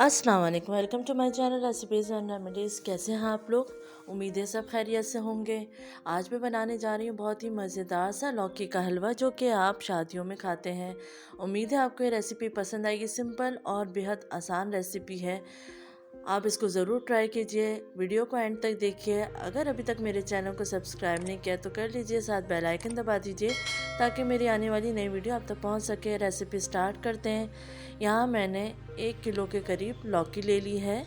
अस्सलाम वालेकुम, welcome to my channel recipes and remedies. कैसे हैं आप लोग? उम्मीद है सब खैरियत से होंगे। आज मैं बनाने जा रही हूँ बहुत ही मज़ेदार सा लौकी का हलवा, जो कि आप शादियों में खाते हैं। उम्मीद है आपको ये रेसिपी पसंद आएगी। सिंपल और बेहद आसान रेसिपी है, आप इसको ज़रूर ट्राई कीजिए। वीडियो को एंड तक देखिए। अगर अभी तक मेरे चैनल को सब्सक्राइब नहीं किया तो कर लीजिए, साथ बेल आइकन दबा दीजिए ताकि मेरी आने वाली नई वीडियो आप तक पहुंच सके। रेसिपी स्टार्ट करते हैं। यहाँ मैंने 1 किलो के करीब लौकी ले ली है,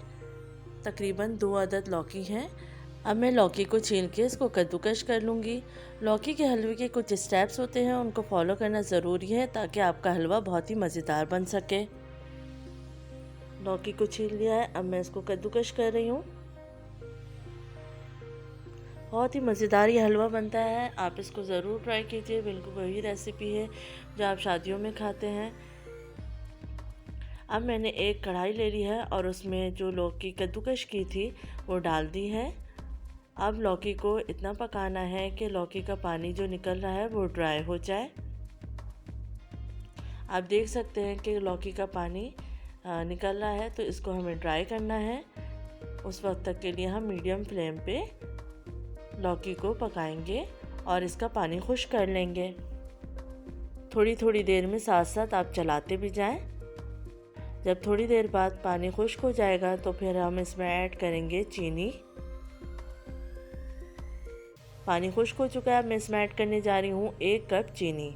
तकरीबन 2 अदद लौकी हैं। अब मैं लौकी को छील के इसको कद्दूकश कर लूँगी। लौकी के हलवे के कुछ स्टेप्स होते हैं, उनको फॉलो करना ज़रूरी है ताकि आपका हलवा बहुत ही मज़ेदार बन सके। लौकी को छील लिया है, अब मैं इसको कद्दूकश कर रही हूँ। बहुत ही मज़ेदार ये हलवा बनता है, आप इसको ज़रूर ट्राई कीजिए। बिल्कुल वही रेसिपी है जो आप शादियों में खाते हैं। अब मैंने एक कढ़ाई ले ली है और उसमें जो लौकी कद्दूकश की थी वो डाल दी है। अब लौकी को इतना पकाना है कि लौकी का पानी जो निकल रहा है वो ड्राई हो जाए। आप देख सकते हैं कि लौकी का पानी निकल रहा है, तो इसको हमें ड्राई करना है। उस वक्त तक के लिए हम मीडियम फ्लेम पे लौकी को पकाएंगे और इसका पानी खुश्क कर लेंगे। थोड़ी थोड़ी देर में साथ साथ आप चलाते भी जाएं। जब थोड़ी देर बाद पानी खुश्क हो जाएगा तो फिर हम इसमें ऐड करेंगे चीनी। पानी खुश्क हो चुका है, अब मैं इसमें ऐड करने जा रही हूँ 1 कप चीनी।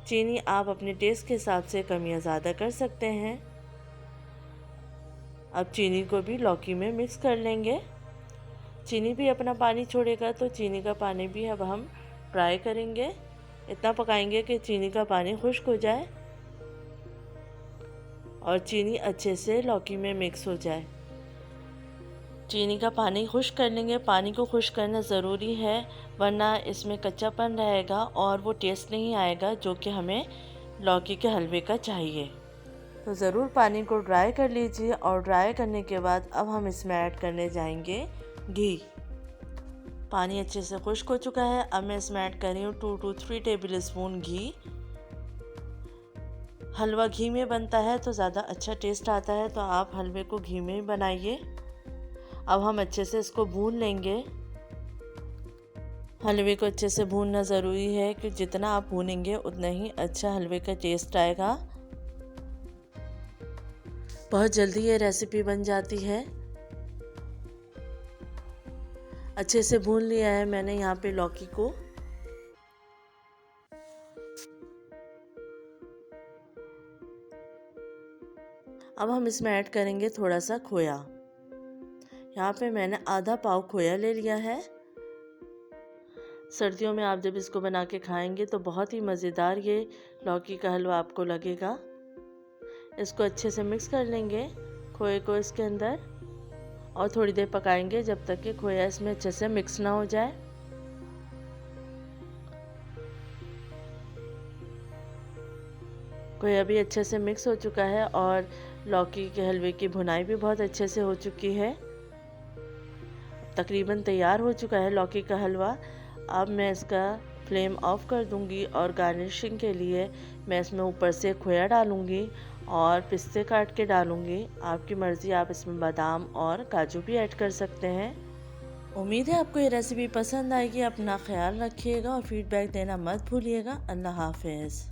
चीनी आप अपने टेस्ट के हिसाब से कम या ज़्यादा कर सकते हैं। अब चीनी को भी लौकी में मिक्स कर लेंगे। चीनी भी अपना पानी छोड़ेगा, तो चीनी का पानी भी अब हम ड्राई करेंगे। इतना पकाएंगे कि चीनी का पानी खुश्क हो जाए और चीनी अच्छे से लौकी में मिक्स हो जाए। चीनी का पानी खुश्क कर लेंगे। पानी को खुश्क करना ज़रूरी है, वरना इसमें कच्चापन रहेगा और वो टेस्ट नहीं आएगा जो कि हमें लौकी के हलवे का चाहिए। तो ज़रूर पानी को ड्राई कर लीजिए और ड्राई करने के बाद अब हम इसमें ऐड करने जाएंगे घी। पानी अच्छे से खुश्क हो चुका है, अब मैं इसमें ऐड कर रही हूँ 2 to 3 टेबल स्पून घी। हलवा घी में बनता है तो ज़्यादा अच्छा टेस्ट आता है, तो आप हलवे को घी में ही बनाइए। अब हम अच्छे से इसको भून लेंगे। हलवे को अच्छे से भूनना ज़रूरी है कि जितना आप भूनेंगे उतना ही अच्छा हलवे का टेस्ट आएगा। बहुत जल्दी ये रेसिपी बन जाती है। अच्छे से भून लिया है मैंने यहाँ पे लौकी को। अब हम इसमें ऐड करेंगे थोड़ा सा खोया। यहाँ पे मैंने आधा पाव खोया ले लिया है। सर्दियों में आप जब इसको बना के खाएंगे तो बहुत ही मज़ेदार ये लौकी का हलवा आपको लगेगा। इसको अच्छे से मिक्स कर लेंगे खोए को इसके अंदर और थोड़ी देर पकाएंगे जब तक कि खोया इसमें अच्छे से मिक्स ना हो जाए। खोया भी अच्छे से मिक्स हो चुका है और लौकी के हलवे की भुनाई भी बहुत अच्छे से हो चुकी है। तकरीबन तैयार हो चुका है लौकी का हलवा। अब मैं इसका फ्लेम ऑफ कर दूंगी और गार्निशिंग के लिए मैं इसमें ऊपर से खोया डालूंगी और पिस्ते काट के डालूंगी। आपकी मर्ज़ी, आप इसमें बादाम और काजू भी ऐड कर सकते हैं। उम्मीद है आपको ये रेसिपी पसंद आएगी। अपना ख्याल रखिएगा और फीडबैक देना मत भूलिएगा। अल्लाह हाफ़िज़।